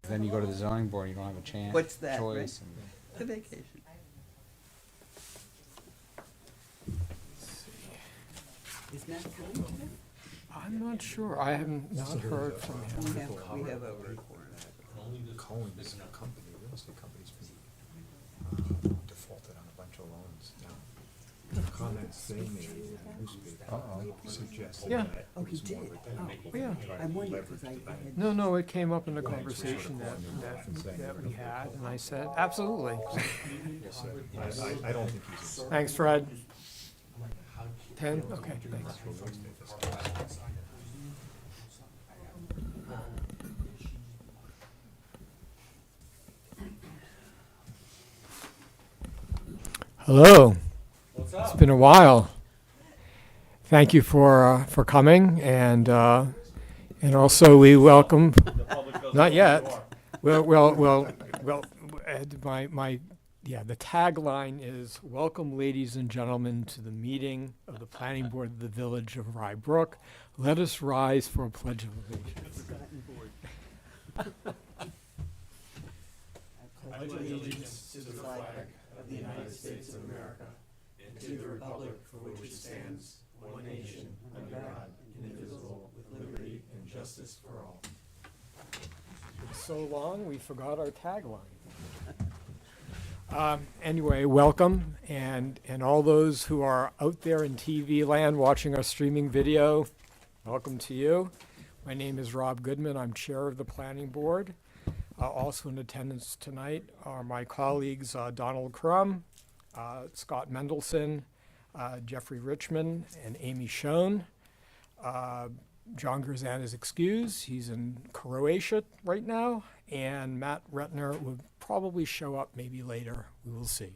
Then you go to the zoning board, you don't have a chance. What's that, Choice. The vacation. Is Matt coming today? I'm not sure. I haven't not heard from him. We have a report. Cohen, this company, real estate company's been defaulted on a bunch of loans now. The comments they made in the newspaper suggested Yeah. that Oh, he it was more did? of a Yeah. I'm wondering, because I had. No, it came up in the conversation that we had, and I said, absolutely. I don't think he's in. Thanks, Fred. 10? Okay, thanks. Hello. What's up? It's been a while. Thank you for coming, and also we welcome. The public doesn't Not know yet. who you are. Well. The tagline is "Welcome, ladies and gentlemen, to the meeting of the Planning Board of the Village of Rye Let us rise for a pledge of allegiance." I pledge allegiance to the flag of the United States of America and to the republic for which it stands, one nation, under God, indivisible, with liberty and justice for all. It's so long, we forgot our tagline. Anyway, welcome, and all those who are out there in TV land watching our streaming video, welcome to you. My name is Rob Goodman. I'm chair of the Planning Board. Also in attendance tonight are my colleagues Donald Crum, Scott Mendelson, Jeffrey Richmond, and Amy Schoen. John Grzan is excused. He's in Croatia right now. And Matt Retner will probably show up maybe later. We will see.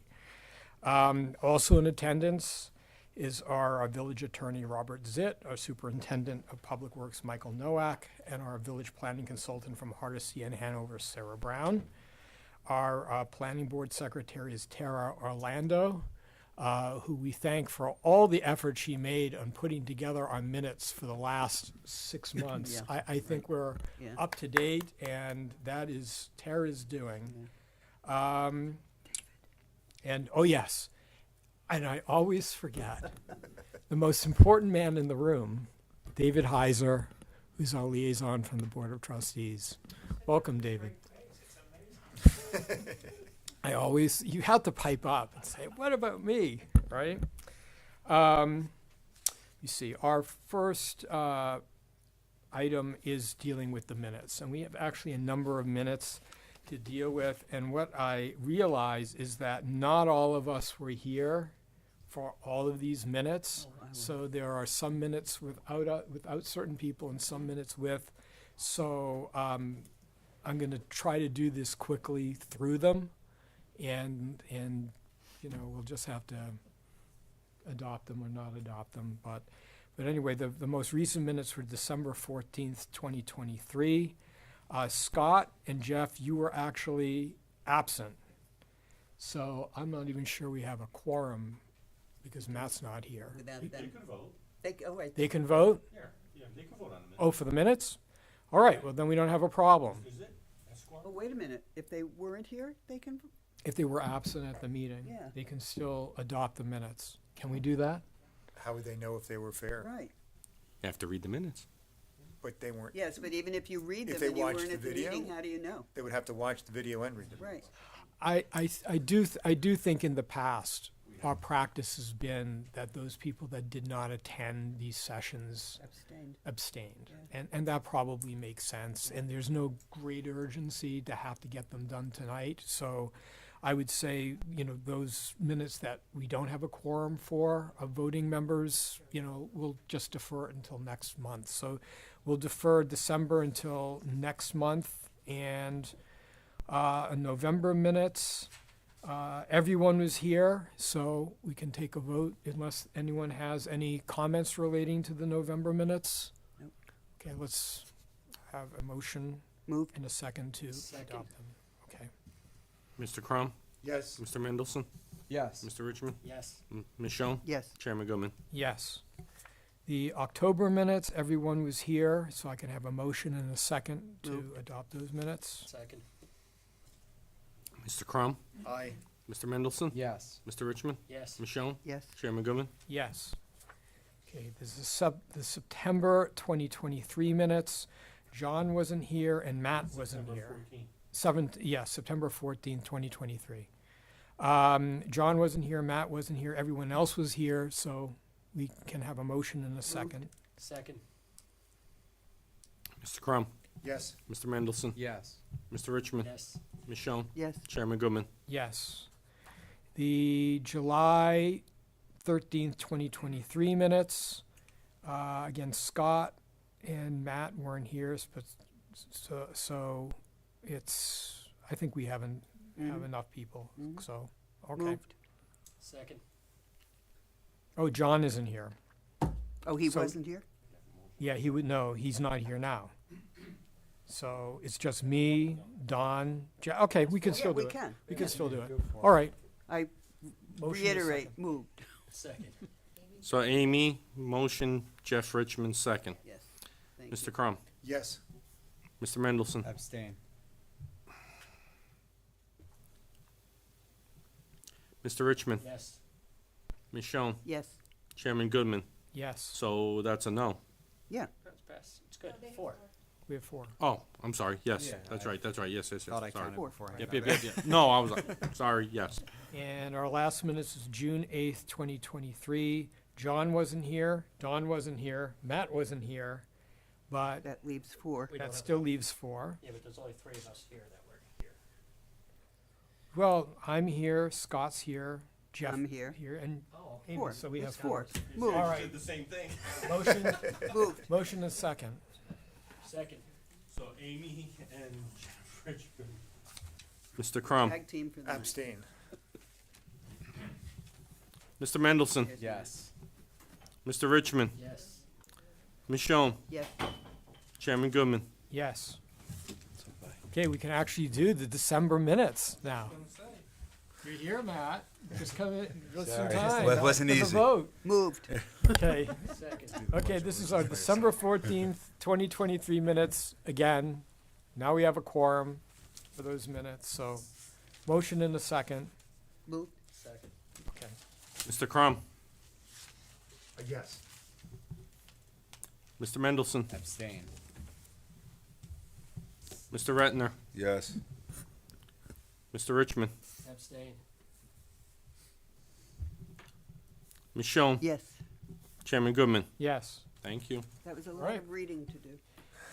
Also in attendance is our village attorney, Robert Zitt, our superintendent of public works, Michael Nowak, and our village planning consultant from Hardesty and Hanover, Sarah Brown. Our planning board secretary is Tara Orlando, who we thank for all the effort she made on putting together our minutes for the last 6 months. Yeah. I think we're Yeah. up to date, and that is Tara's doing. And oh yes, and I always forget the most important man in the room, David Heiser, who's our liaison from the Board of Trustees. Welcome, David. You have to pipe up and say, what about me, right? You see, our first item is dealing with the minutes, and we have actually a number of minutes to deal with, and what I realize is that not all of us were here for all of these minutes, so there are some minutes without certain people and some minutes with, so I'm going to try to do this quickly through them. And we'll just have to adopt them or not adopt them. But anyway, the most recent minutes were December 14th, 2023. Scott and Jeff, you were actually absent. So I'm not even sure we have a quorum because Matt's not here. Without They them. could vote. Oh, right. They can vote? Yeah, they could vote on the minute. Oh, for the minutes? All right, well, then we don't have a problem. Is it? Esquire? Oh, wait a minute. If they weren't here, they can. If they were absent at the meeting, Yeah. they can still adopt the minutes. Can we do that? How would they know if they were fair? Right. You have to read the minutes. But they weren't, Yes, but even if you read If them they and you watched weren't the at the video? meeting, how do you know? they would have to watch the video and read the Right. minutes. I do think in the past, our practice has been that those people that did not attend these sessions abstained. And that probably makes sense. And there's no great urgency to have to get them done tonight. So I would say, those minutes that we don't have a quorum for of voting members, we'll just defer it until next month. So we'll defer December until next month, and November minutes. Everyone was here, so we can take a vote unless anyone has any comments relating to the November minutes. Nope. Okay, let's have a motion Moved. and a second to Second. adopt them. Okay. Mr. Crum, Yes. Mr. Mendelson, Yes. Mr. Richmond, Yes. Ms. Schoen, Yes. Chairman Goodman. Yes. The October minutes, everyone was here, so I can have a motion and a second to adopt those minutes. Second. Mr. Crum, Aye. Mr. Mendelson, Yes. Mr. Richmond, Yes. Michonne, Yes. Chairman Goodman. Yes. Okay, this is the September 2023 minutes. John wasn't here and Matt wasn't September here. 14th. September 14th, 2023. John wasn't here, Matt wasn't here, everyone else was here, so we can have a motion in a second. Second. Mr. Crum, Yes. Mr. Mendelson, Yes. Mr. Richmond, Yes. Michonne, Yes. Chairman Goodman. Yes. The July 13th, 2023 minutes, again, Scott and Matt weren't here, but so it's, I think we haven't have enough people, so, okay. Moved. Second. Oh, John isn't here. Oh, he So- wasn't here? Yeah, he would, no, he's not here now. So it's just me, Don, okay, we can Yeah, still do we it. can. We can still do it. Go for it. All right. I Motion is reiterate, second. moved. Second. So Amy, motion, Jeff Richmond, second. Yes. Thank you. Mr. Crum, Yes. Mr. Mendelson, Abstain. Mr. Richmond, Yes. Michonne, Yes. Chairman Goodman. Yes, So that's a no. Yeah. That's passed. It's good. 4. we have 4. Oh, I'm sorry. Yes, Yeah, that's I right. That's right. Yes, yes, Thought I yes. Sorry. counted beforehand. Yep, yep, yep, yep. No, I was sorry. Yes. And our last minutes is June 8th, 2023. John wasn't here, Don wasn't here, Matt wasn't here, but That leaves 4. We don't that have- still leaves 4. Yeah, but there's only 3 of us here that were here. Well, I'm here, Scott's here, Jeff I'm here. and Oh. Amy, 4. so we have It's 4. Moved. All You right. did the same thing. Motion, Moved. motion is second. Second. So Amy and Jeff Richmond. Mr. Crum, Tag team for the night. Abstain. Mr. Mendelson, Yes. Mr. Richmond, Yes. Michonne, Yes. Chairman Goodman. Yes. Okay, we can actually do the December minutes now. You're here, Matt. Just come in, just in Sorry. time. Well, it wasn't for the easy. vote. Moved. Okay. Second. Okay, this is our December 14th, 2023 minutes. Again, now we have a quorum for those minutes, so motion in a second. Moved. Second. Okay. Mr. Crum, Yes. Mr. Mendelson, Abstain. Mr. Retner, Yes. Mr. Richmond, Abstain. Michonne, Yes. Chairman Goodman. Yes. Thank you. That was a lot Right. of reading to do.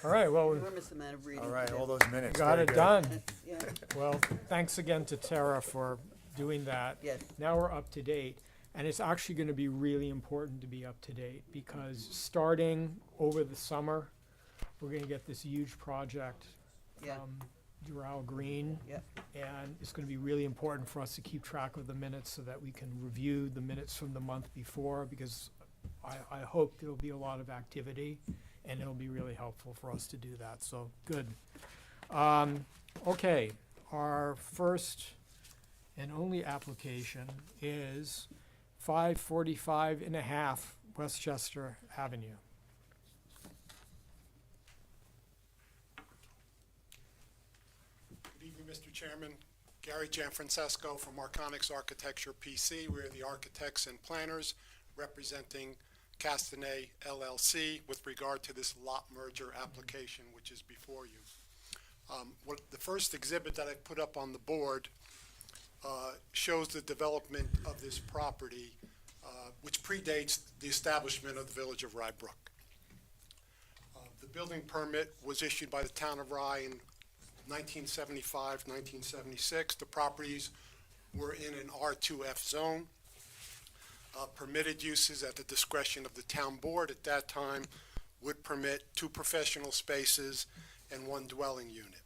All right, well, we Enormous amount of reading All to right, do. all those minutes. got very it good. done. That's, yeah, Well, thanks again to Tara for doing that. yes. Now we're up to date, and it's actually going to be really important to be up to date because starting over the summer, we're going to get this huge project Yeah. from Doral Green. Yep. And it's going to be really important for us to keep track of the minutes so that we can review the minutes from the month before because I hope there'll be a lot of activity and it'll be really helpful for us to do that. So, good. Okay, our first and only application is 545 and a half Westchester Avenue. Good evening, Mr. Chairman. Gary Gianfrancesco from Arconics Architecture PC. We're the architects and planners representing Castanea LLC with regard to this lot merger application, which is before you. The first exhibit that I put up on the board shows the development of this property, which predates the establishment of the village of Rye Brook. The building permit was issued by the town of Rye in 1975, 1976. The properties were in an R2F zone. Permitted uses at the discretion of the town board at that time would permit 2 professional spaces and 1 dwelling unit.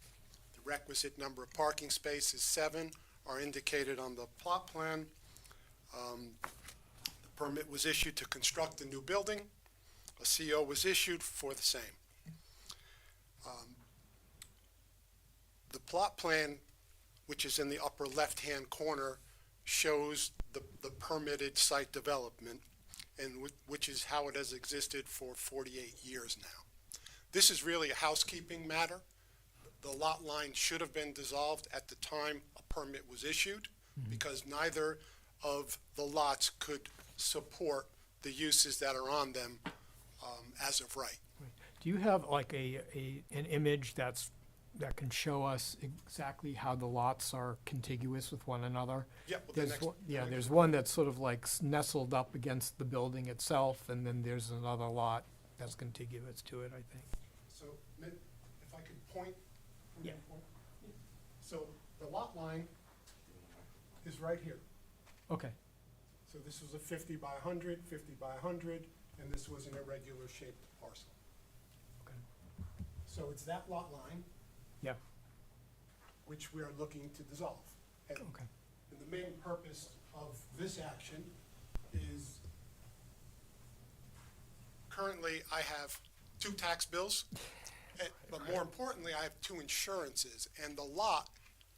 The requisite number of parking spaces, 7, are indicated on the plot plan. The permit was issued to construct the new building. A CO was issued for the same. The plot plan, which is in the upper left-hand corner, shows the permitted site development, and which is how it has existed for 48 years now. This is really a housekeeping matter. The lot line should have been dissolved at the time a permit was issued, because neither of the lots could support the uses that are on them as of right. Do you have like an image that can show us exactly how the lots are contiguous with one another? Yeah, well, the There's next- one- the Yeah, next there's one. one that's sort of like nestled up against the building itself, and then there's another lot that's contiguous to it, I think. So, if I could point. from Yeah. that point. So the lot line is right here. Okay, So this was a 50 by 100, 50 by 100, and this was an irregular shaped parcel. okay, So it's that lot line yeah, which we are looking to dissolve. And okay. and the main purpose of this action is, currently I have 2 tax bills, but more importantly, I have 2 insurances. And the lot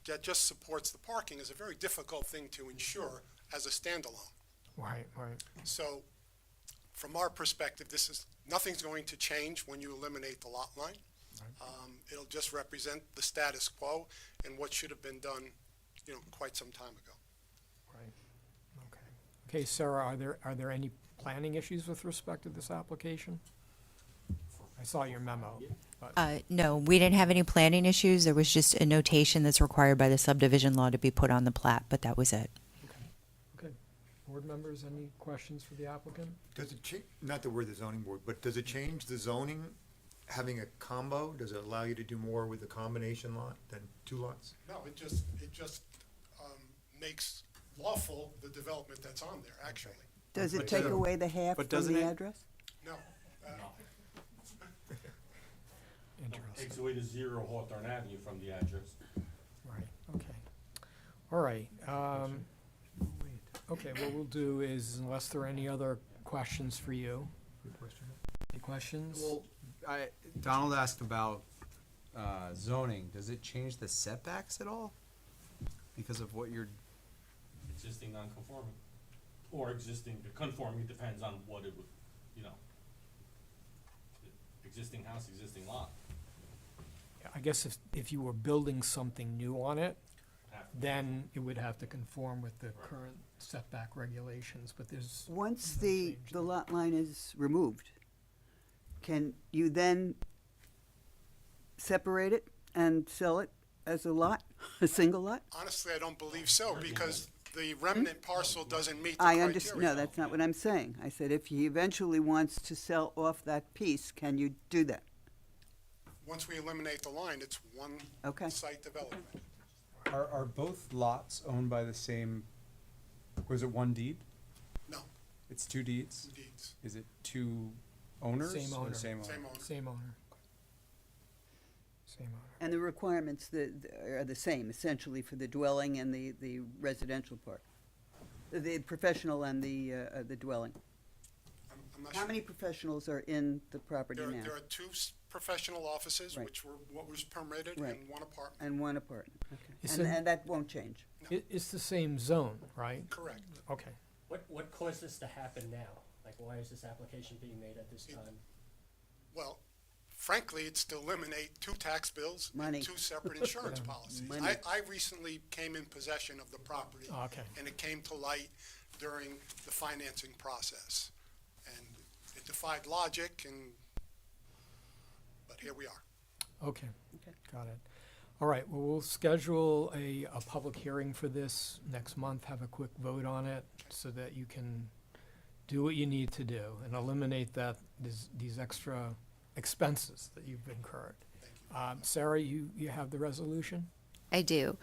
that just supports the parking is a very difficult thing to insure as a standalone. Right, right. So, from our perspective, nothing's going to change when you eliminate the lot line. It'll just represent the status quo and what should have been done, quite some time ago. Right, okay. Okay, Sarah, are there any planning issues with respect to this application? I saw your memo, but, No, we didn't have any planning issues. There was just a notation that's required by the subdivision law to be put on the plat, but that was it. okay. Board members, any questions for the applicant? Does it change, not that we're the zoning board, but does it change the zoning, having a combo? Does it allow you to do more with the combination lot than 2 lots? No, it just makes lawful the development that's on there, actually. Does it But take doesn't- away the half but from doesn't the it- address? No. Interesting, Takes away the 0 Hawthorne Avenue from the address. right, okay. All right, okay, what we'll do is, unless there are any other questions for you, Good question. any questions? Well, Donald asked about zoning. Does it change the setbacks at all? Because of what you're, Existing non-conforming. Or existing, the conforming depends on what it would, existing house, existing lot. I guess if you were building something new on it, Have to- then it would have to conform with the current setback regulations, but there's, Once No the change the there. lot line is removed, can you then separate it and sell it as a lot, a single lot? Honestly, I don't believe so, because the remnant parcel doesn't meet the I criteria. understand, no, that's not what I'm saying. I said if he eventually wants to sell off that piece, can you do that? Once we eliminate the line, it's one Okay. site development. are both lots owned by the same, was it one deed? No, It's 2 deeds? two deeds, Is it 2 owners? Same or owner. Same owner. same owner. same owner. Same owner. And the requirements are the same essentially for the dwelling and the residential part? The professional and the dwelling? I'm not How sure. many professionals are in the property There now? are 2 professional offices, Right. which were what was permitted, Right. and 1 apartment. And one apartment, okay. It's And in- and that won't change? It's the same zone, right? Correct. Okay, What caused this to happen now? Like, why is this application being made at this time? Well, frankly, it's to eliminate 2 tax bills Money. and 2 separate insurance policies. Money. I recently came in possession of the property. Oh, okay. And it came to light during the financing process. And it defied logic, but here we are. okay, Okay. got it. All right, well, we'll schedule a public hearing for this next month, have a quick vote on it, so that you can do what you need to do and eliminate these extra expenses that you've incurred. Sarah, you have the resolution? I do.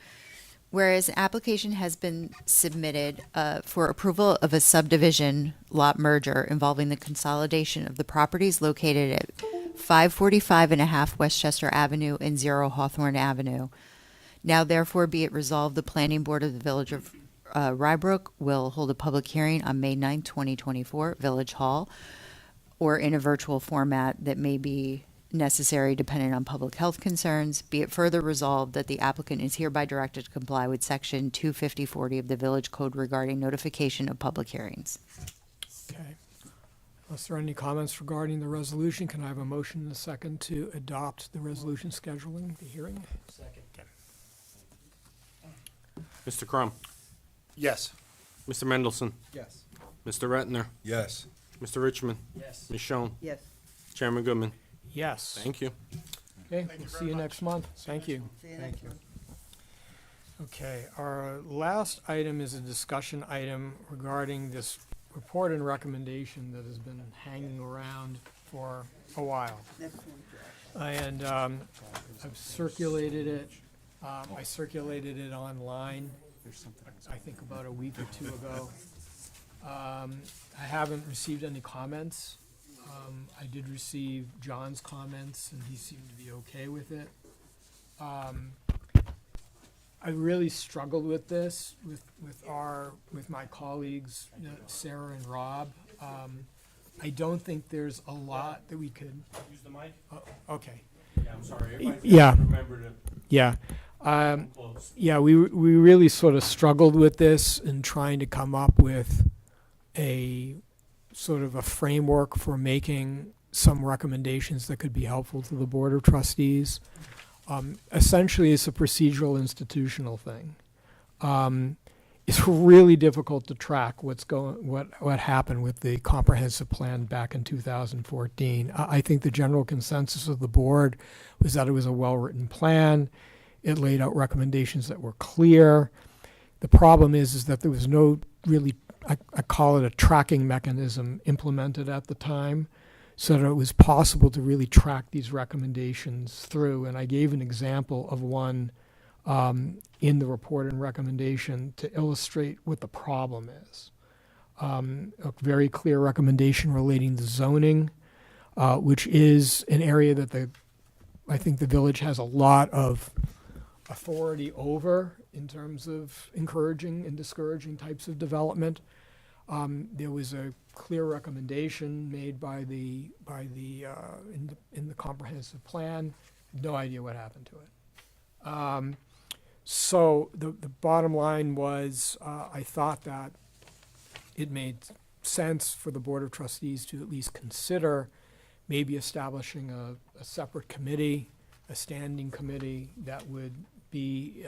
Whereas an application has been submitted for approval of a subdivision lot merger involving the consolidation of the properties located at 545 and a half Westchester Avenue and 0 Hawthorne Avenue. Now therefore be it resolved, the Planning Board of the Village of Rybrook will hold a public hearing on May 9th, 2024, Village Hall, or in a virtual format that may be necessary depending on public health concerns. Be it further resolved that the applicant is hereby directed to comply with Section 25040 of the Village Code regarding notification of public hearings. Okay. Unless there are any comments regarding the resolution, can I have a motion and a second to adopt the resolution scheduling the hearing? Second. Mr. Crum, Yes. Mr. Mendelson, Yes. Mr. Ratner, Yes. Mr. Richmond, Yes. Ms. Schoen, Yes. Chairman Goodman. Yes. Thank you. Okay, Thank you we'll very see you much. next month. Thank you. See you Thank next you. month. Okay, our last item is a discussion item regarding this report and recommendation that has been hanging around for a while. Next one. And I've circulated it. I circulated it online, There's something. I think about a week or two ago. I haven't received any comments. I did receive John's comments, and he seemed to be okay with it. I really struggled with this with my colleagues, Sarah and Rob. I don't think there's a lot that we could. Use the mic? Okay. Yeah, I'm sorry. Everybody Yeah. remember to Yeah. come close. Yeah, we really sort of struggled with this in trying to come up with a sort of a framework for making some recommendations that could be helpful to the Board of Trustees. Essentially, it's a procedural institutional thing. It's really difficult to track what happened with the comprehensive plan back in 2014. I think the general consensus of the board was that it was a well-written plan. It laid out recommendations that were clear. The problem is that there was no really, I call it a tracking mechanism implemented at the time, so that it was possible to really track these recommendations through. And I gave an example of one in the report and recommendation to illustrate what the problem is. A very clear recommendation relating to zoning, which is an area that I think the village has a lot of authority over in terms of encouraging and discouraging types of development. There was a clear recommendation made by in the comprehensive plan. No idea what happened to it. So the bottom line was, I thought that it made sense for the Board of Trustees to at least consider maybe establishing a separate committee, a standing committee that would be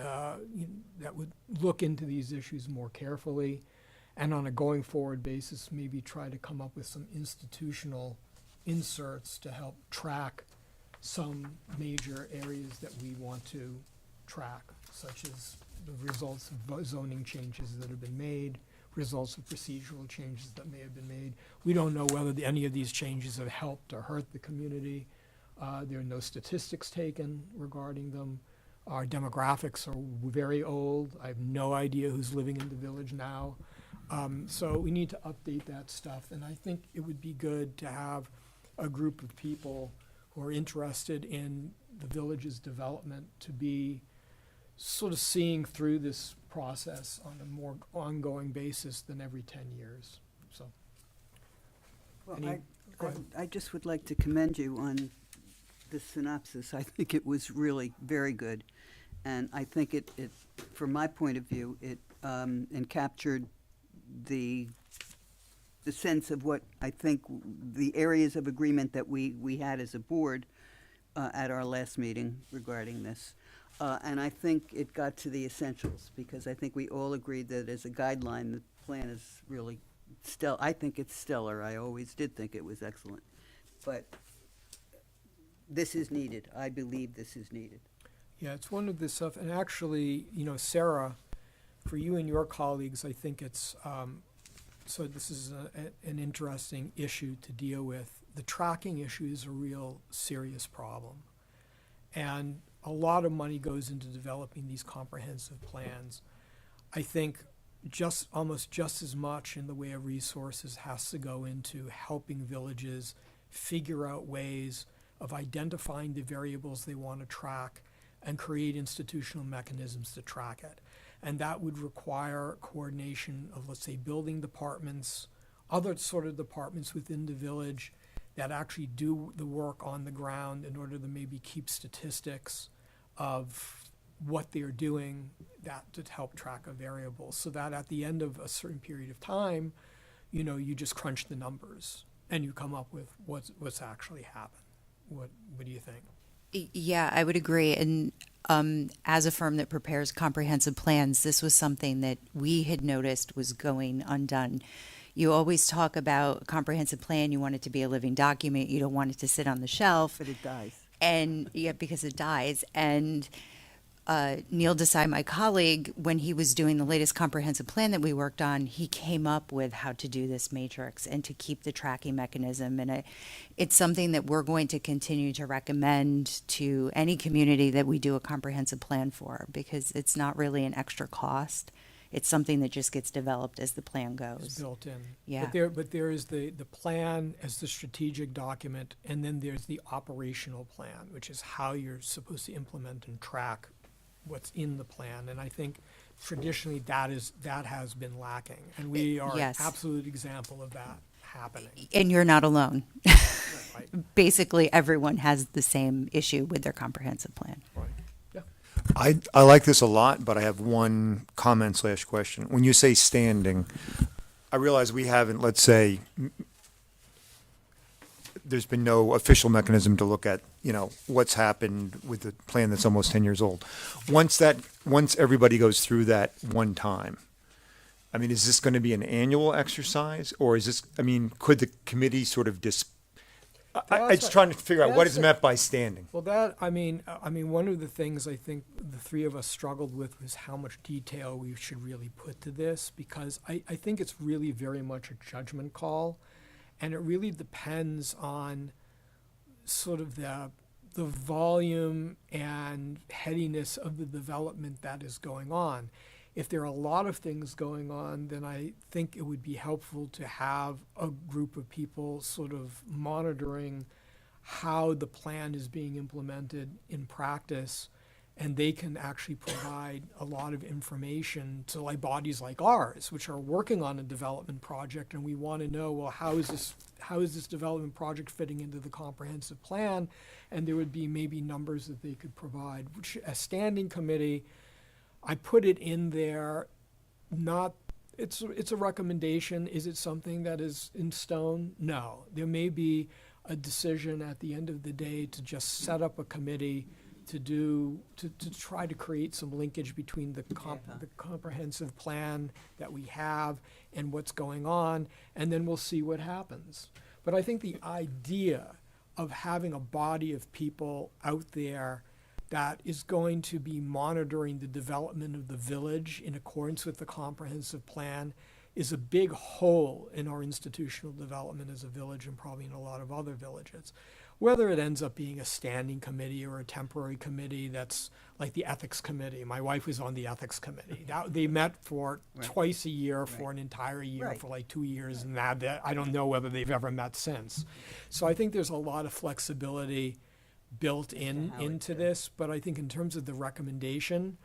that would look into these issues more carefully, and on a going forward basis, maybe try to come up with some institutional inserts to help track some major areas that we want to track, such as the results of zoning changes that have been made, results of procedural changes that may have been made. We don't know whether any of these changes have helped or hurt the community. There are no statistics taken regarding them. Our demographics are very old. I have no idea who's living in the village now. So we need to update that stuff. And I think it would be good to have a group of people who are interested in the village's development to be sort of seeing through this process on a more ongoing basis than every 10 years. So, Well, Any- go ahead. I just would like to commend you on the synopsis. I think it was really very good. And I think it from my point of view, it captured the sense of what I think the areas of agreement that we had as a board at our last meeting regarding this. And I think it got to the essentials, because I think we all agreed that as a guideline, the plan is really I think it's stellar. I always did think it was excellent. But this is needed. I believe this is needed. yeah, it's one of the stuff, and actually, Sarah, for you and your colleagues, I think it's, so this is an interesting issue to deal with. The tracking issue is a real serious problem. And a lot of money goes into developing these comprehensive plans. I think almost just as much in the way of resources has to go into helping villages figure out ways of identifying the variables they want to track and create institutional mechanisms to track it. And that would require coordination of, let's say, building departments, other sort of departments within the village that actually do the work on the ground in order to maybe keep statistics of what they're doing that to help track a variable, so that at the end of a certain period of time, you just crunch the numbers and you come up with what's actually happened. What do you think? Yeah, I would agree. And as a firm that prepares comprehensive plans, this was something that we had noticed was going undone. You always talk about a comprehensive plan. You want it to be a living document. You don't want it to sit on the shelf. But it dies. And yeah, because it dies. And Neil Desai, my colleague, when he was doing the latest comprehensive plan that we worked on, he came up with how to do this matrix and to keep the tracking mechanism. And it's something that we're going to continue to recommend to any community that we do a comprehensive plan for, because it's not really an extra cost. It's something that just gets developed as the plan goes. It's built in. Yeah. But there is the plan as the strategic document, and then there's the operational plan, which is how you're supposed to implement and track what's in the plan. And I think traditionally that has been lacking. And we are Yes. an absolute example of that happening. And you're not alone. Right. Basically, everyone has the same issue with their comprehensive plan. Right. I like this a lot, but I have one comment / question. When you say standing, I realize we haven't, let's say, there's been no official mechanism to look at, what's happened with the plan that's almost 10 years old. Once everybody goes through that one time, I mean, is this going to be an annual exercise, or is this, could the committee sort of it's trying to figure out what is meant by standing. Well, one of the things I think the three of us struggled with was how much detail we should really put to this, because I think it's really very much a judgment call, and it really depends on sort of the volume and headiness of the development that is going on. If there are a lot of things going on, then I think it would be helpful to have a group of people sort of monitoring how the plan is being implemented in practice, and they can actually provide a lot of information to bodies like ours, which are working on a development project, and we want to know, well, how is this development project fitting into the comprehensive plan? And there would be maybe numbers that they could provide. Which a standing committee, I put it in there, it's a recommendation. Is it something that is in stone? No. There may be a decision at the end of the day to just set up a committee to try to create some linkage between the comprehensive plan that we have and what's going on, and then we'll see what happens. But I think the idea of having a body of people out there that is going to be monitoring the development of the village in accordance with the comprehensive plan is a big hole in our institutional development as a village, and probably in a lot of other villages. Whether it ends up being a standing committee or a temporary committee that's like the ethics committee. My wife was on the ethics committee. They met for twice a year for an entire year for 2 years, and that I don't know whether they've ever met since. So I think there's a lot of flexibility built into this, but I think in terms of the recommendation,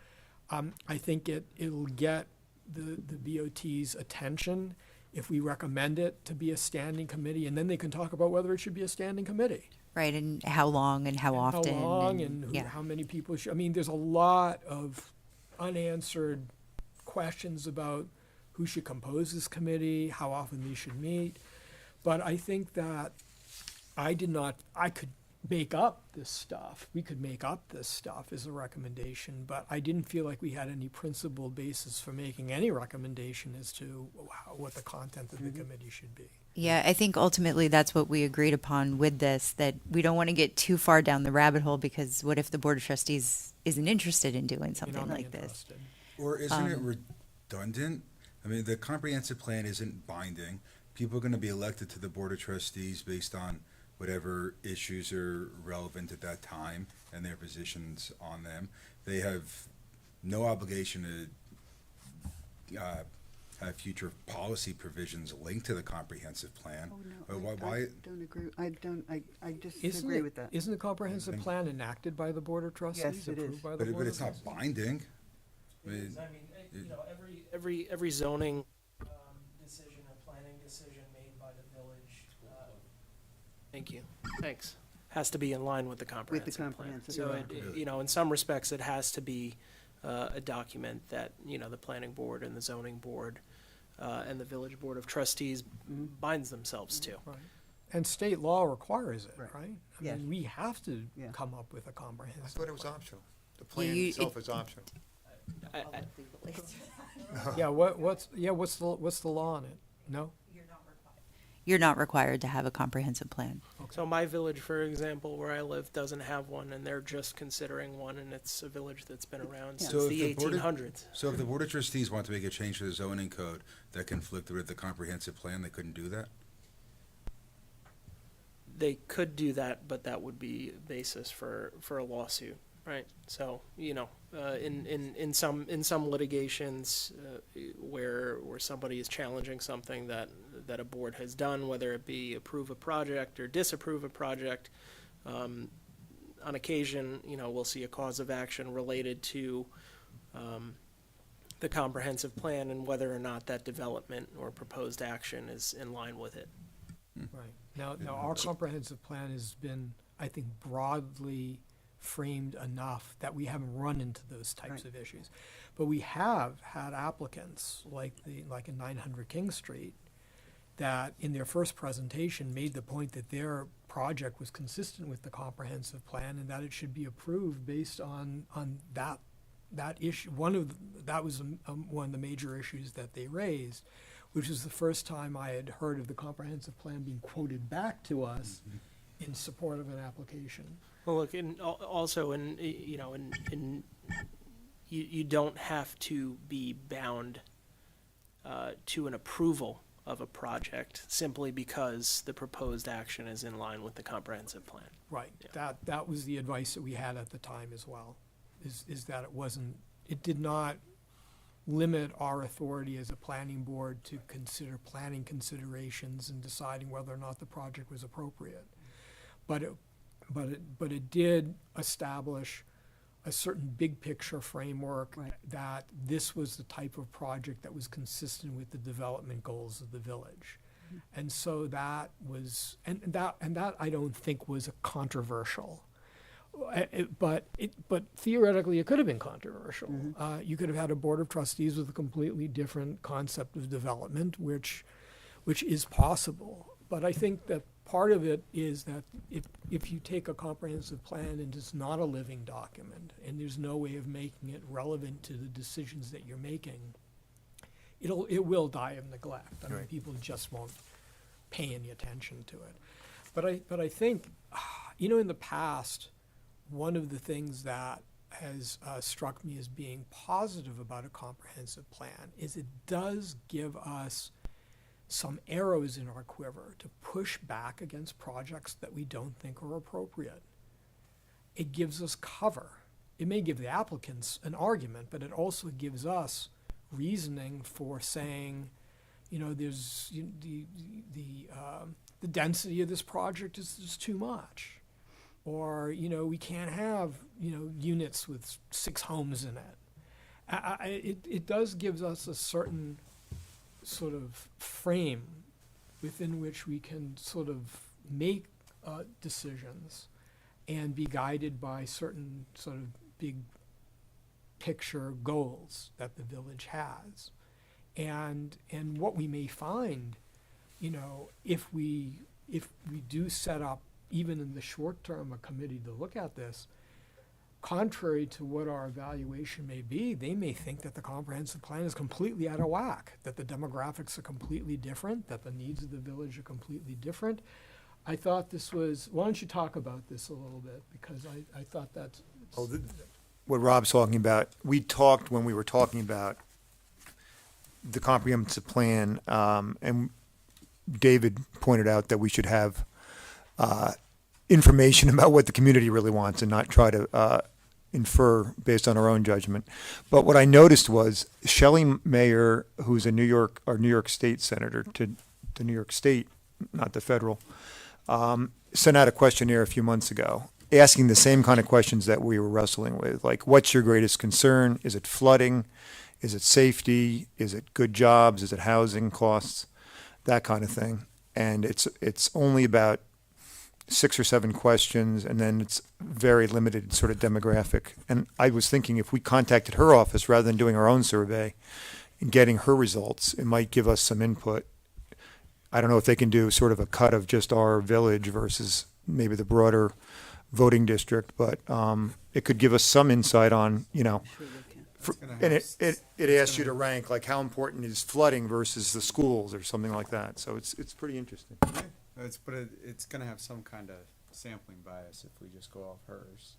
I think it'll get the BOT's attention if we recommend it to be a standing committee, and then they can talk about whether it should be a standing committee. Right, and how long and how often. How long and how many people should. There's a lot of unanswered questions about who should compose this committee, how often they should meet. But I think that I could make up this stuff. We could make up this stuff as a recommendation, but I didn't feel like we had any principled basis for making any recommendation as to what the content of the committee should be. Yeah, I think ultimately that's what we agreed upon with this, that we don't want to get too far down the rabbit hole, because what if the Board of Trustees isn't interested in doing something like this? Or isn't it redundant? The comprehensive plan isn't binding. People are going to be elected to the Board of Trustees based on whatever issues are relevant at that time and their positions on them. They have no obligation to have future policy provisions linked to the comprehensive plan. Oh, no, Why? I don't agree. I disagree with that. Isn't the comprehensive plan enacted by the Board of Trustees? Yes, it approved is. by the Board But of it's not Trustees? binding. Every zoning decision or planning decision made by the village, thank you, thanks, has to be in line with the comprehensive plan. comprehensive So, plan. in some respects, it has to be a document that, the planning board and the zoning board and the village board of trustees binds themselves to. Right. And state law requires it, Right. right? I Yes. mean, we have to Yeah. come up with a I comprehensive. thought it was plan. optional. The plan you- itself it- is optional. Yeah, what's the law on it? No? You're not required to have a comprehensive plan. So my village, for example, where I live, doesn't have one, and they're just considering one, and it's a village that's been around Yeah. since So the if the board of- 1800s. So if the Board of Trustees want to make a change to the zoning code that conflicted with the comprehensive plan, they couldn't do that? They could do that, but that would be a basis for a lawsuit, right? So, in some litigations, where somebody is challenging something that a board has done, whether it be approve a project or disapprove a project, on occasion, we'll see a cause of action related to, the comprehensive plan and whether or not that development or proposed action is in line with it. Right. Now, our comprehensive plan has been, I think, broadly framed enough that we haven't run into those types Right. of issues. But we have had applicants, like in 900 King Street, that in their first presentation made the point that their project was consistent with the comprehensive plan and that it should be approved based on that issue. That was one of the major issues that they raised, which was the first time I had heard of the comprehensive plan being quoted back to us in support of an application. Well, look, also, you don't have to be bound to an approval of a project simply because the proposed action is in line with the comprehensive plan. Right. That was the advice that we had at the time as well, is that it did not limit our authority as a planning board to consider planning considerations and deciding whether or not the project was appropriate. But it did establish a certain big picture framework Right. that this was the type of project that was consistent with the development goals of the village. And so that was, and that I don't think was a controversial. But theoretically, it could have been controversial. You could have had a board of trustees with a completely different concept of development, which is possible. But I think that part of it is that if you take a comprehensive plan and it's not a living document, and there's no way of making it relevant to the decisions that you're making, it will die of neglect. I mean, Right. people just won't pay any attention to it. But I think, in the past, one of the things that has struck me as being positive about a comprehensive plan is it does give us some arrows in our quiver to push back against projects that we don't think are appropriate. It gives us cover. It may give the applicants an argument, but it also gives us reasoning for saying, there's the density of this project is too much. Or, we can't have, units with 6 homes in it. It does give us a certain sort of frame within which we can sort of make decisions and be guided by certain sort of big picture goals that the village has. And what we may find, if we do set up, even in the short term, a committee to look at this, contrary to what our evaluation may be, they may think that the comprehensive plan is completely out of whack, that the demographics are completely different, that the needs of the village are completely different. I thought this was, why don't you talk about this a little bit, because I thought that's. What Rob's talking about, we talked when we were talking about the comprehensive plan, and David pointed out that we should have information about what the community really wants and not try to infer based on our own judgment. But what I noticed was Shelley Mayer, who's a New York State senator to New York State, not the federal, sent out a questionnaire a few months ago asking the same kind of questions that we were wrestling with, like what's your greatest concern? Is it flooding? Is it safety? Is it good jobs? Is it housing costs? That kind of thing. And it's only about 6 or 7 questions, and then it's very limited sort of demographic. And I was thinking if we contacted her office rather than doing our own survey and getting her results, it might give us some input I don't know if they can do sort of a cut of just our village versus maybe the broader voting district, but it could give us some insight on, you know, Sure they can. and it asks you to rank, like, how important is flooding versus the schools or something like that. So it's pretty interesting. It's gonna have some kind of sampling bias if we just go off hers.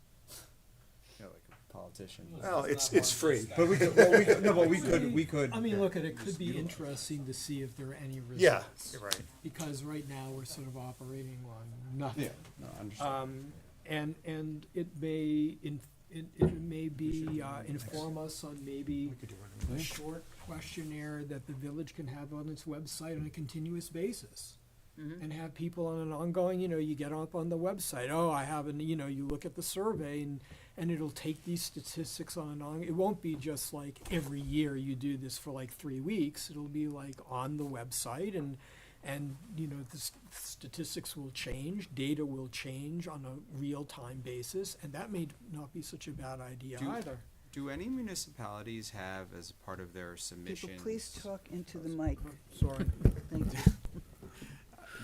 You know, like a politician. Well, it's free. But we could, we could. I mean, look, it could be interesting to see if there are any results. Yeah, you're right. Because right now, we're sort of operating on nothing. Yeah, no, I understand. And it may, it may be, inform us on maybe a short questionnaire that the village can have on its website on a continuous basis. And have people on an ongoing, you know, you get up on the website, oh, I have an, you know, you look at the survey and it'll take these statistics on an on, it won't be just like every year you do this for like 3 weeks. It'll be like on the website and you know, the statistics will change, data will change on a real-time basis, and that may not be such a bad idea either. Do any municipalities have as part of their submissions? People, please talk into the mic. Sorry. Thank you.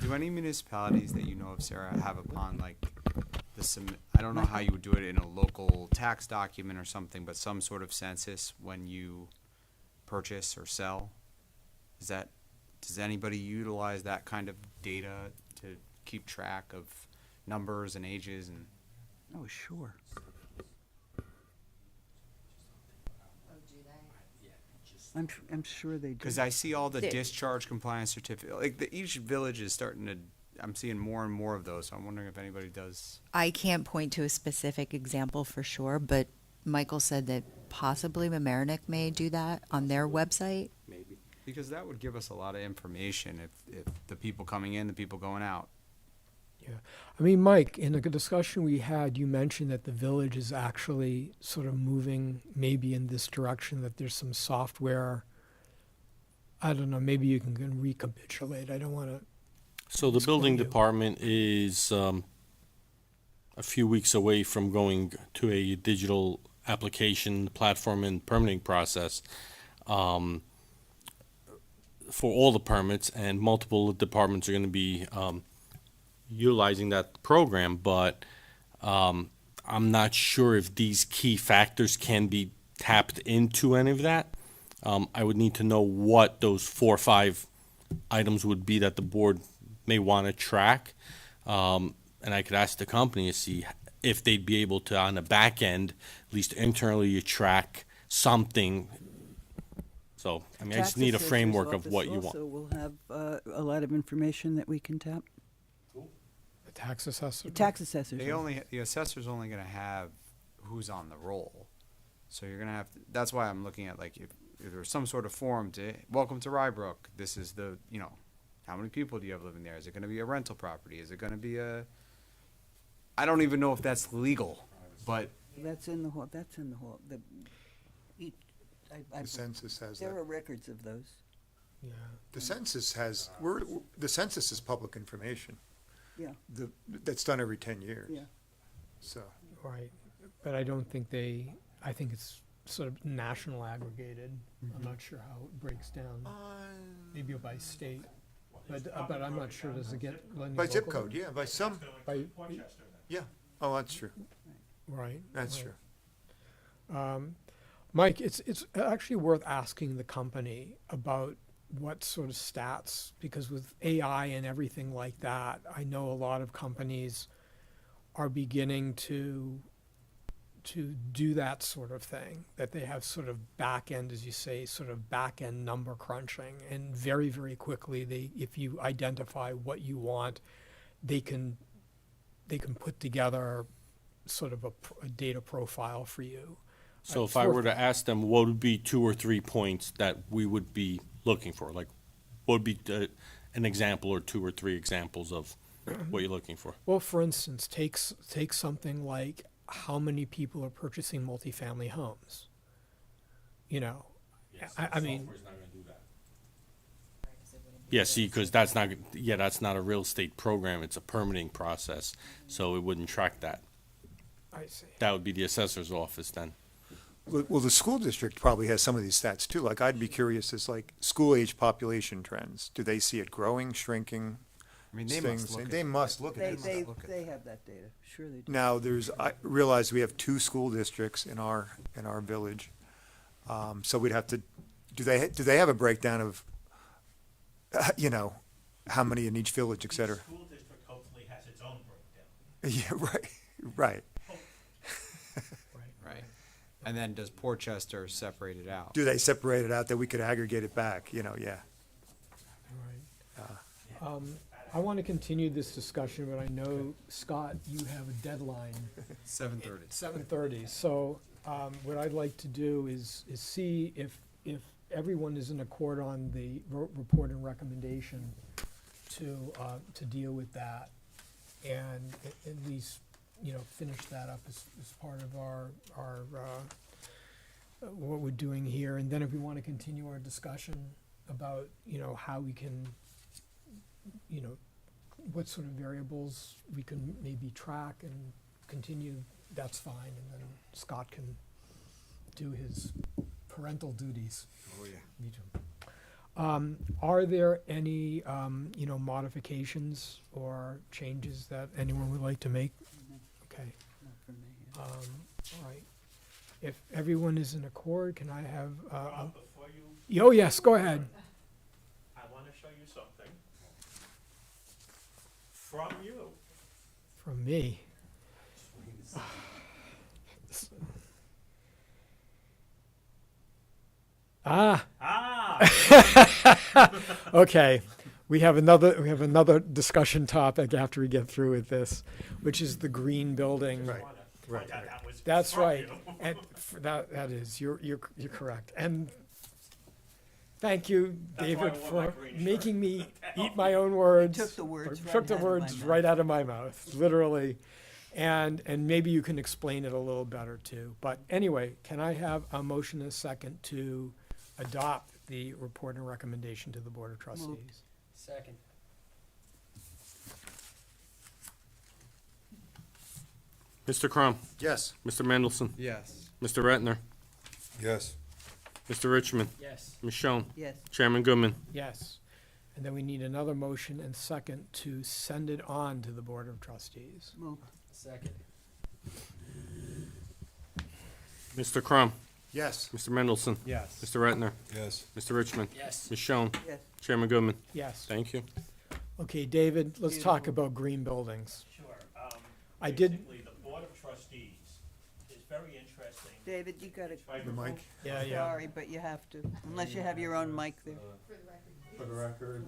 Do any municipalities that you know of, Sarah, have upon like I don't know how you would do it in a local tax document or something, but some sort of census when you purchase or sell? Does anybody utilize that kind of data to keep track of numbers and ages and? Oh, sure. I'm sure they do. Because I see all the There- discharge compliance certificate, like each village is starting to, I'm seeing more and more of those, so I'm wondering if anybody does. I can't point to a specific example for sure, but Michael said that possibly Mamaroneck may do that on their website. Maybe. Because that would give us a lot of information if the people coming in, the people going out. Yeah. I mean, Mike, in the discussion we had, you mentioned that the village is actually sort of moving maybe in this direction, that there's some software. I don't know, maybe you can recapitulate. I don't want to. So the Let's building quote you. department is a few weeks away from going to a digital application platform and permitting process for all the permits, and multiple departments are going to be utilizing that program, but I'm not sure if these key factors can be tapped into any of that. I would need to know what those 4 or 5 items would be that the board may want to track. And I could ask the company to see if they'd be able to, on the back end, at least internally, you track something. So, I mean, I just need a Tax framework assessor's of what you office want. also will have a lot of information that we can tap. The tax assessor. The tax assessors. The assessor's only gonna have who's on the roll. So you're gonna have to, that's why I'm looking at like if there's some sort of form to, welcome to Rybrook, this is the, you know, how many people do you have living there? Is it gonna be a rental property? Is it gonna be I don't even know if that's legal, but That's in the hall. That's in the hall. The census has There that. are records of those. Yeah. The census has, the census is public information. Yeah, That's done every 10 years. yeah. So, Right, but I don't think I think it's sort of national aggregated. I'm not sure how it breaks down, maybe by state, but I'm not sure, does it get? any by zip local? code, yeah, by some, By, yeah. Oh, that's true. right. That's right. true. Mike, it's actually worth asking the company about what sort of stats, because with AI and everything like that, I know a lot of companies are beginning to do that sort of thing, that they have sort of back end, as you say, sort of back end number crunching, and very, very quickly if you identify what you want, they can put together sort of a data profile for you. So if I were to ask them, what would be 2 or 3 points that we would be looking for? Like, what would be an example or 2 or 3 examples of what you're looking for? Well, for instance, take something like how many people are purchasing multifamily homes. You know, I mean, Yeah, see, because that's not a real estate program. It's a permitting process, so it wouldn't track that. I see. That would be the assessor's office then. Well, the school district probably has some of these stats too. Like, I'd be curious as like school age population trends. Do they see it growing, shrinking? I mean, they staying must the same? look They at must look They, at it. they have that data, sure they do. Now, I realize we have 2 school districts in our village. So we'd have to, do they have a breakdown of, you know, how many in each village, et cetera? Each school district hopefully has its own breakdown. Yeah, right. right. And then does Portchester separate it out? Do they separate it out that we could aggregate it back, you know, yeah. I want to continue this discussion, but I know, Scott, you have a deadline 7:30. 7:30. So what I'd like to do is see if everyone is in accord on the report and recommendation to deal with that, and at least, you know, finish that up as part of our what we're doing here. And then if we want to continue our discussion about, you know, how we can, you know, what sort of variables we can maybe track and continue, that's fine. And then Scott can do his parental duties. Oh, yeah. Me too. Are there any, you know, modifications or changes that anyone would like to make? Okay. Not for me, yeah. All right. If everyone is in accord, can I have, Before you, oh, yes, go ahead. I want to show you something from you. From me. Ah, okay. We have another discussion topic after we get through with this, which is the green building. Right. Right. That was That's from right. you. And that is, you're correct. And thank you, That's David, why I wore my for green shirt. making me eat my own words. Took the words Or right took the out of my words mouth. right out of my mouth, literally. And maybe you can explain it a little better too. But anyway, can I have a motion and a second to adopt the report and recommendation to the Board of Trustees? Second. Mr. Crum, Yes. Mr. Mendelson, Yes. Mr. Retner, Yes. Mr. Richmond, Yes. Ms. Schoen, Yes, Chairman Goodman. Yes. And then we need another motion and second to send it on to the Board of Trustees. move, Second. Mr. Crum, Yes. Mr. Mendelson, Yes. Mr. Retner, Yes. Mr. Richmond, Yes. Ms. Schoen, yes. Chairman Goodman. Yes. Thank you. Okay, David, let's talk Beautiful. about green buildings. Sure. I did- Basically, the Board of Trustees is very interesting. David, you got it. The mic. Yeah, Sorry, but you have to, unless you have your own mic there. For the record.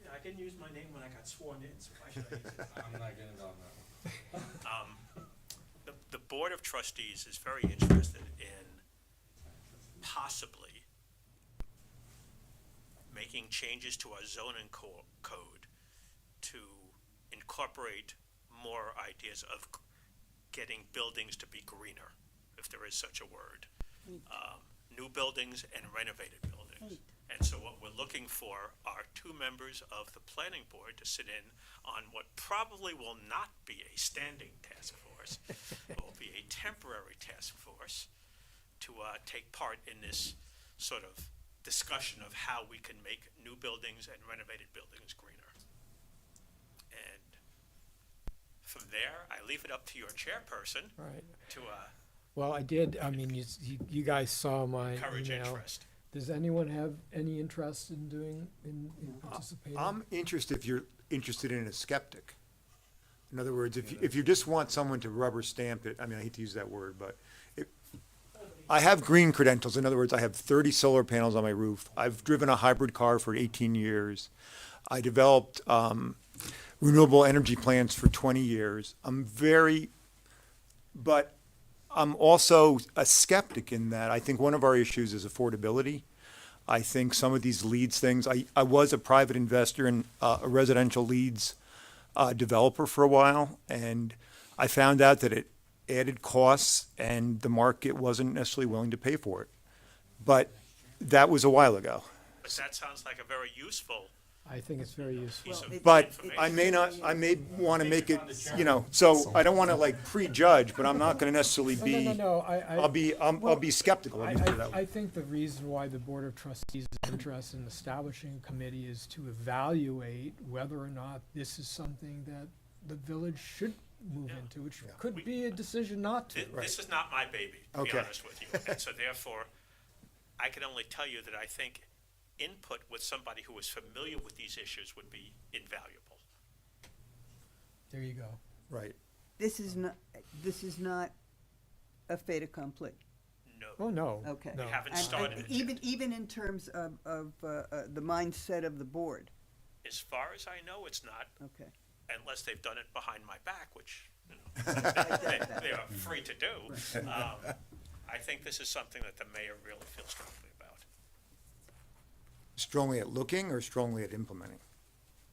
Yeah, I didn't use my name when I got sworn in, so why should I use it? I'm not getting on that. The Board of Trustees is very interested in possibly making changes to our zoning code to incorporate more ideas of getting buildings to be greener, if there is such a word. New buildings and renovated buildings. And so what we're looking for are 2 members of the planning board to sit in on what probably will not be a standing task force. It will be a temporary task force to take part in this sort of discussion of how we can make new buildings and renovated buildings greener. And from there, I leave it up to your chairperson All right. to Well, I did, I mean, you guys saw my encourage email. interest. Does anyone have any interest in participating? I'm interested if you're interested in a skeptic. In other words, if you just want someone to rubber stamp it, I mean, I hate to use that word, but I have green credentials. In other words, I have 30 solar panels on my roof. I've driven a hybrid car for 18 years. I developed renewable energy plants for 20 years. But I'm also a skeptic in that I think one of our issues is affordability. I think some of these leads things, I was a private investor in a residential leads developer for a while, and I found out that it added costs and the market wasn't necessarily willing to pay for it. But that was a while ago. But that sounds like a very useful I think it's very useful. Piece of But information. I may want to make it, you know, so I don't want to like prejudge, but I'm not going to necessarily No, be, no, no, I'll be skeptical. Let me put it that way. I think the reason why the Board of Trustees is interested in establishing a committee is to evaluate whether or not this is something that the village should move into, which could be a decision not to. This is not my baby, to be Okay. honest with you. And so therefore, I can only tell you that I think input with somebody who is familiar with these issues would be invaluable. There you go. Right. This is not a fait accompli. No. Oh, no. Okay. No. We haven't And started it even in terms of the mindset of the board. As far as I know, it's not, Okay. unless they've done it behind my back, which you know, I get that. they are free to do. I think this is something that the mayor really feels strongly about. Strongly at looking or strongly at implementing?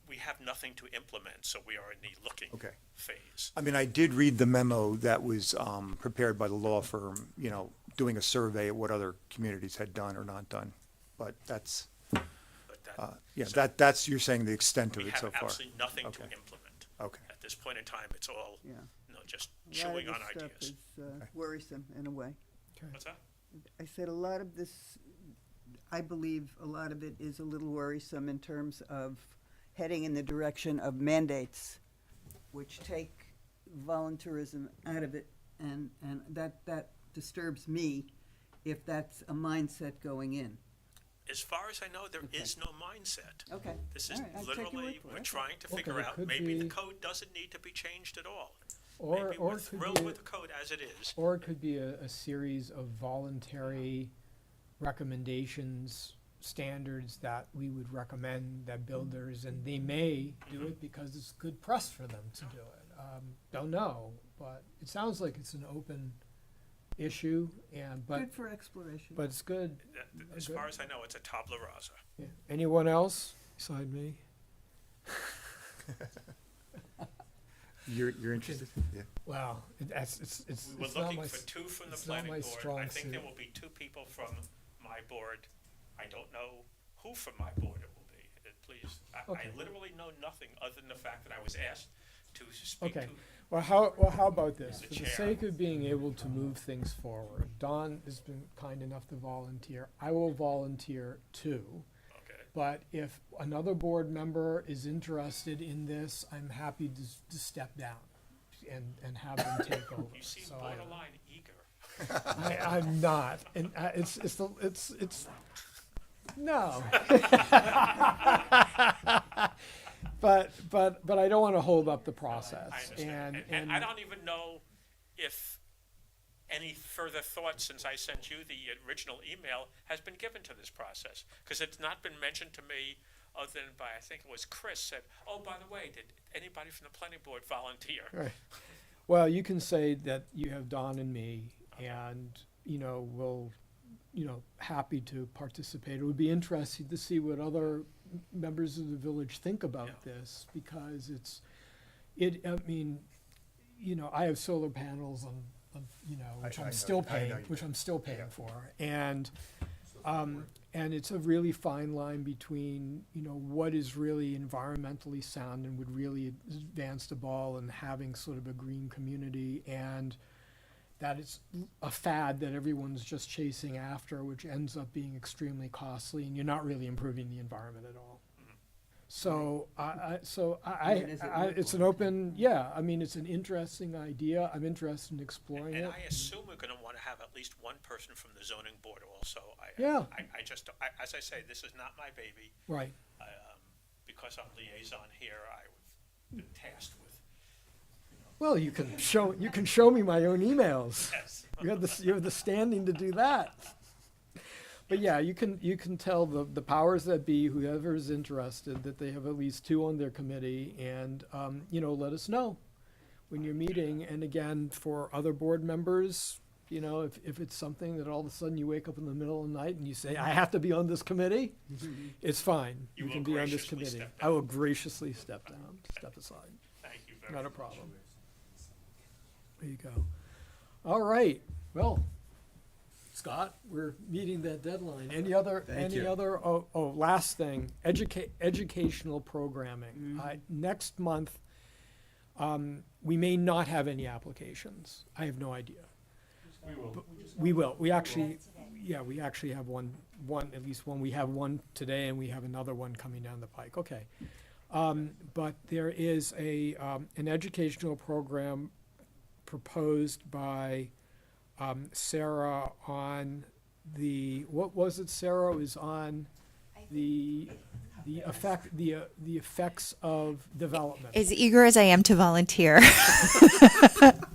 We have nothing to implement, so we are in the looking Okay. phase. I mean, I did read the memo that was prepared by the law firm, you know, doing a survey of what other communities had done or not done. But that's, But that, yeah, so that's, you're saying the extent of we it so have far. absolutely nothing to Okay. implement. Okay. At this point in time, it's all, Yeah. just A lot of chewing on this stuff ideas. is worrisome in a way. What's that? I said a lot of this, I believe a lot of it is a little worrisome in terms of heading in the direction of mandates, which take voluntarism out of it, and that disturbs me if that's a mindset going in. As far as I know, there is no mindset. Okay. This is All right, I'll take your literally, word for we're it. trying to Okay, figure it out, could maybe the be- code doesn't need to be changed at all. Or Maybe it we're could thrilled be with the code as it is. Or it could be a series of voluntary recommendations, standards that we would recommend that builders, and they may do it because it's good press for them to do it. Don't know, but it sounds like it's an open issue, but Good for exploration. it's good. As Okay. far as I know, it's a tabula rasa. Yeah. Anyone else beside me? You're interested? Yeah. Wow, it's We were it's not looking my for two from the it's not planning my board. strong I think there suit. will be two people from my board. I don't know who from my board it will be. Please, I Okay. literally know nothing other than the fact that I was asked to speak Okay. to. Well, how about this? The For the chair. sake of being able to move things forward, Don has been kind enough to volunteer. I will volunteer too. Okay. But if another board member is interested in this, I'm happy to step down and have them take over. You seem So I- borderline eager. I'm not, and it's no. But I don't want to hold up the process. I understand. And I don't even know if any further thought since I sent you the original email has been given to this process. Because it's not been mentioned to me other than by, I think it was Chris said, oh, by the way, did anybody from the planning board volunteer? Right. Well, you can say that you have Don and me, and we'll happy to participate. It would be interesting to see what other members of the village think about this, because I mean, I have solar panels on which I I'm know- still I know paying, you which do. I'm still paying for, and it's a really fine line between what is really environmentally sound and would really advance the ball and having sort of a green community, and that it's a fad that everyone's just chasing after, which ends up being extremely costly, and you're not really improving the environment at all. So it's an open, I mean, it's an interesting idea. I'm interested in exploring And it. I assume we're going to want to have at least one person from the zoning board also. Yeah. I just, as I say, this is not my baby. Right. Because I'm liaison here, I've been tasked with. Well, you can show me my own emails. Yes. You have the standing to do that. But yeah, you can tell the powers that be, whoever is interested, that they have at least two on their committee, and let us know when you're meeting. And again, for other board members, if it's something that all of a sudden you wake up in the middle of the night and you say, I have to be on this committee, it's fine. You You can will be on this graciously committee. step I will graciously step down, step aside. Thank you very Not a much. problem. There you go. All right. Well, Scott, we're meeting that deadline. Any other, you. last thing, educational programming. Next month, we may not have any applications. I have no idea. We will. We will. We actually have one, at least one. We have one today and we have another one coming down the pike. Okay. But there is an educational program proposed by Sarah on what was it, Sarah? It was on the effects of development. As eager as I am to volunteer,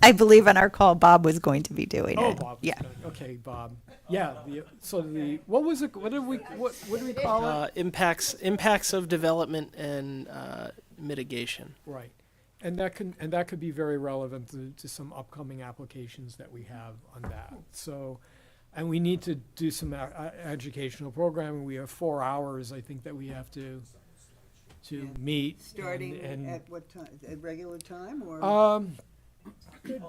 I believe on our call Bob was going to be doing it. Bob. Yeah. Okay, Bob. Yeah. What was it? What did we call it? Impacts of development and mitigation. Right. And that could be very relevant to some upcoming applications that we have on that. So, and we need to do some educational programming. We have 4 hours, I think, that we have to meet. Starting and at what time? At regular time or? Good.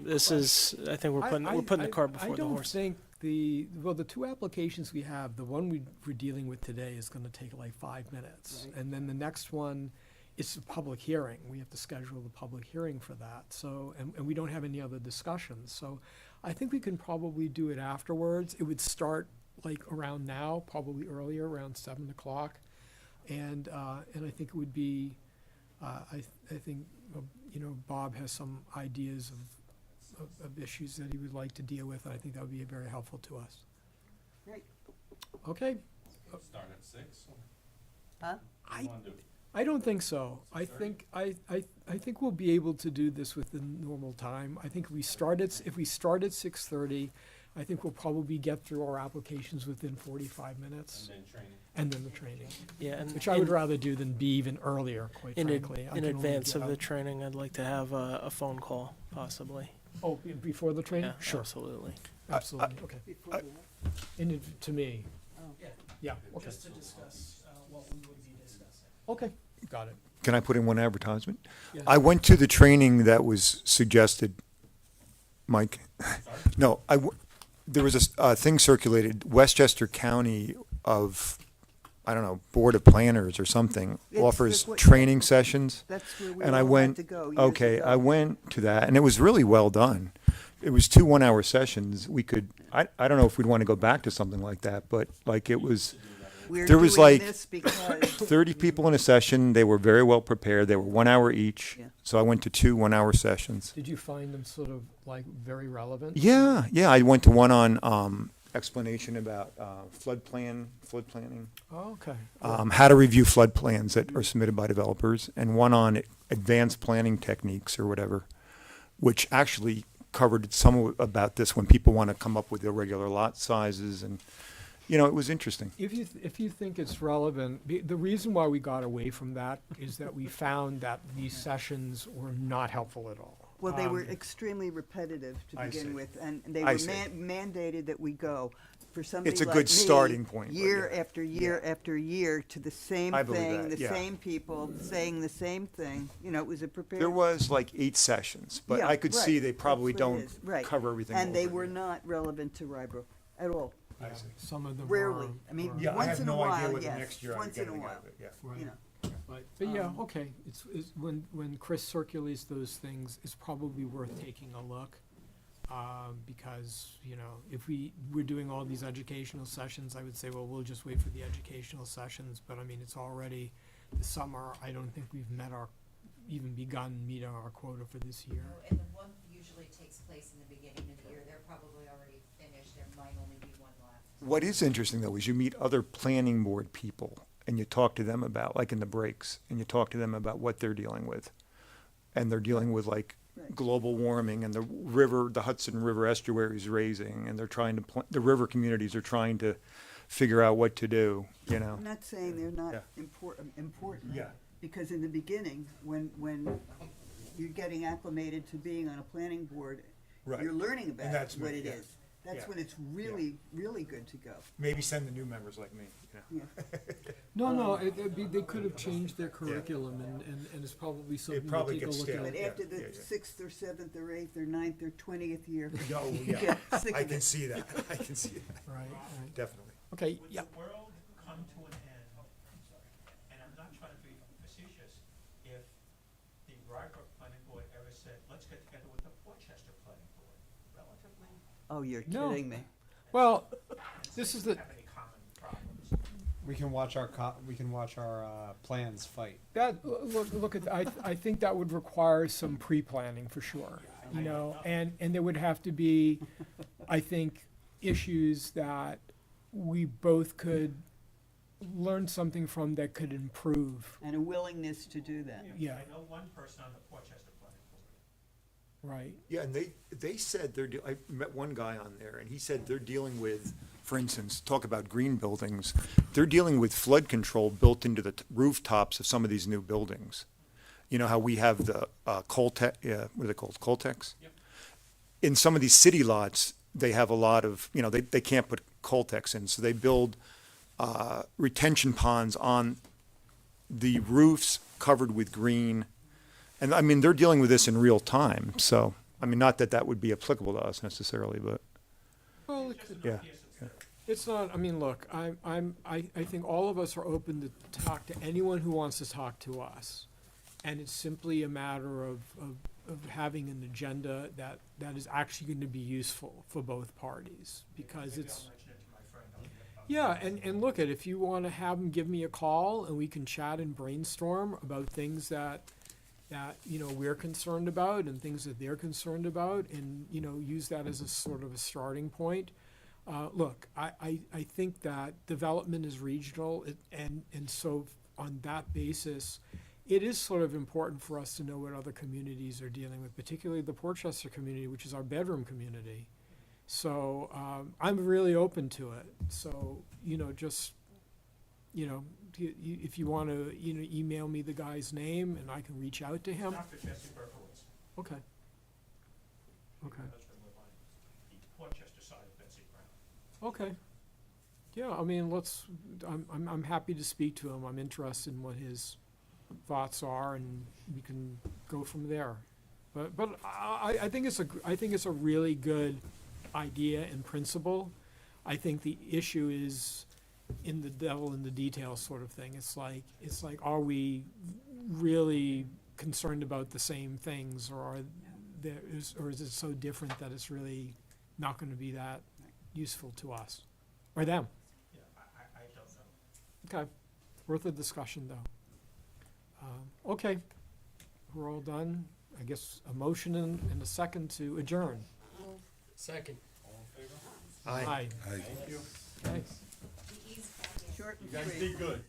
This is, I think we're putting the cart before the horse. I don't think the two applications we have, the one we're dealing with today is going to take like 5 minutes. Right. And then the next one, it's a public hearing. We have to schedule the public hearing for that. So, and we don't have any other discussions. So I think we can probably do it afterwards. It would start like around now, probably earlier, around 7 o'clock. And I think it would be, I think, Bob has some ideas of issues that he would like to deal with. And I think that would be very helpful to us. Right. Okay. Start at 6. Huh? I don't think so. I think we'll be able to do this within normal time. I think if we start at 6:30, I think we'll probably get through our applications within 45 minutes. And then training. And then the training. Yeah, and Which I would rather do than be even earlier, quite frankly. I in can only advance get of the out- training, I'd like to have a phone call, possibly. Oh, before the training? Yeah, Sure, absolutely. absolutely, okay. To me. Yeah, okay. Just to discuss what we would be discussing. Okay, got it. Can I put in one advertisement? Yeah. I went to the training that was suggested, Mike. No, there was a thing circulated, Westchester County of, I don't know, Board of Planners or something, offers training sessions. That's where we And I all went, had to go years okay, ago. I went to that, and it was really well done. It was 2 one-hour sessions. We could, I don't know if we'd want to go back to something like that, but like it was, We're there was doing like this because 30 people in a session. They were very well prepared. They were 1 hour each. Yeah. So I went to 2 one-hour sessions. Did you find them sort of like very relevant? Yeah. I went to one on explanation about flood planning, Oh, okay. how to review flood plans that are submitted by developers, and one on advanced planning techniques or whatever, which actually covered some about this when people want to come up with irregular lot sizes, and it was interesting. If you think it's relevant, the reason why we got away from that is that we found that these sessions were not helpful at all. Well, they were extremely repetitive to I begin see. with, and they I were see. mandated that we go. For somebody It's a like good me, starting point, but year yeah. after year after year to the same I believe thing, that, the yeah. same people saying the same thing. It was a prepared. There was like 8 sessions, but Yeah, I could see right. they probably That's what it don't is. Right. cover everything. And they over were again. not relevant to Rybrook at all. Yeah, some of them Rarely. were- I mean, were- Yeah, I once have in a no idea while, what the yes. next year I'm Once in a getting out while. of it. Yeah. Right. But yeah, okay. It's when Chris circulates those things, it's probably worth taking a look. Because, if we're doing all these educational sessions, I would say, well, we'll just wait for the educational sessions. But I mean, it's already the summer. I don't think we've even begun meeting our quota for this year. And the one usually takes place in the beginning of the year. They're probably already finished. There might only be one left. What is interesting though is you meet other planning board people and you talk to them about, like in the breaks, and you talk to them about what they're dealing with. And they're dealing with like Right. global warming, and the Hudson River estuary is raising, and they're trying to, the river communities are trying to figure out what to do, I'm not saying they're not Yeah. important. Yeah. Because in the beginning, when you're getting acclimated to being on a planning board, Right. you're learning about that's what me, it yeah. is. That's Yeah. when it's really, really good to go. Maybe send the new members like me, you know. Yeah. No, they could have changed their curriculum and it's probably something to probably take a gets look stale. at. But Yeah, after the yeah. 6th or 7th or 8th or 9th or 20th year, No, you yeah, get sick I of can it. see that, I can see that, Right. definitely. Okay, Would yeah. the world come to an end, I'm sorry, and I'm not trying to be facetious, if the Rybrook Planning Board ever said, let's get together with the Portchester Planning Board, relatively, Oh, you're No. kidding me. Well, this is the, have any common problems? We can watch our plans fight. that, look at, I think that would require some pre-planning for sure, you know, and there would have to be, I think, issues that we both could learn something from that could improve. And a willingness to do that. Yeah, I know one person on the Portchester Planning Board. right. Yeah, and they said I met one guy on there, and he said they're dealing with, for instance, talk about green buildings, they're dealing with flood control built into the rooftops of some of these new buildings. You know how we have the Coltex, what are they called, Coltex? Yep. In some of these city lots, they have a lot of, you know, they can't put Coltex in, so they build retention ponds on the roofs covered with green. And I mean, they're dealing with this in real time, so, I mean, not that that would be applicable to us necessarily, but, Well, it could, yeah. it's not, I mean, look, I think all of us are open to talk to anyone who wants to talk to us. And it's simply a matter of having an agenda that is actually going to be useful for both parties, because it's, Mention it to my friend, yeah, and look at, if you want to have them give me a call and we can chat and brainstorm about things that, you know, we're concerned about and things that they're concerned about, and, you know, use that as a sort of a starting point. Look, I think that development is regional, and so on that basis, it is sort of important for us to know what other communities are dealing with, particularly the Portchester community, which is our bedroom community. So I'm really open to it. So, you know, just, you know, if you want to, you know, email me the guy's name and I can reach out to him. Dr. Jesse Berkowitz, Okay. my Okay. husband lived on the Portchester side of Betsy Brown. Okay. Yeah, I mean, I'm happy to speak to him. I'm interested in what his thoughts are, and we can go from there. But I think it's a really good idea in principle. I think the issue is in the devil in the details sort of thing. It's like, are we really concerned about the same things, or is it so different that it's really not going to be that useful to us or them? Yeah, I don't know. Okay, worth a discussion though. Okay, we're all done. I guess a motion and a second to adjourn. Second. Aye. I- Thanks. Short and You guys sweet. did good.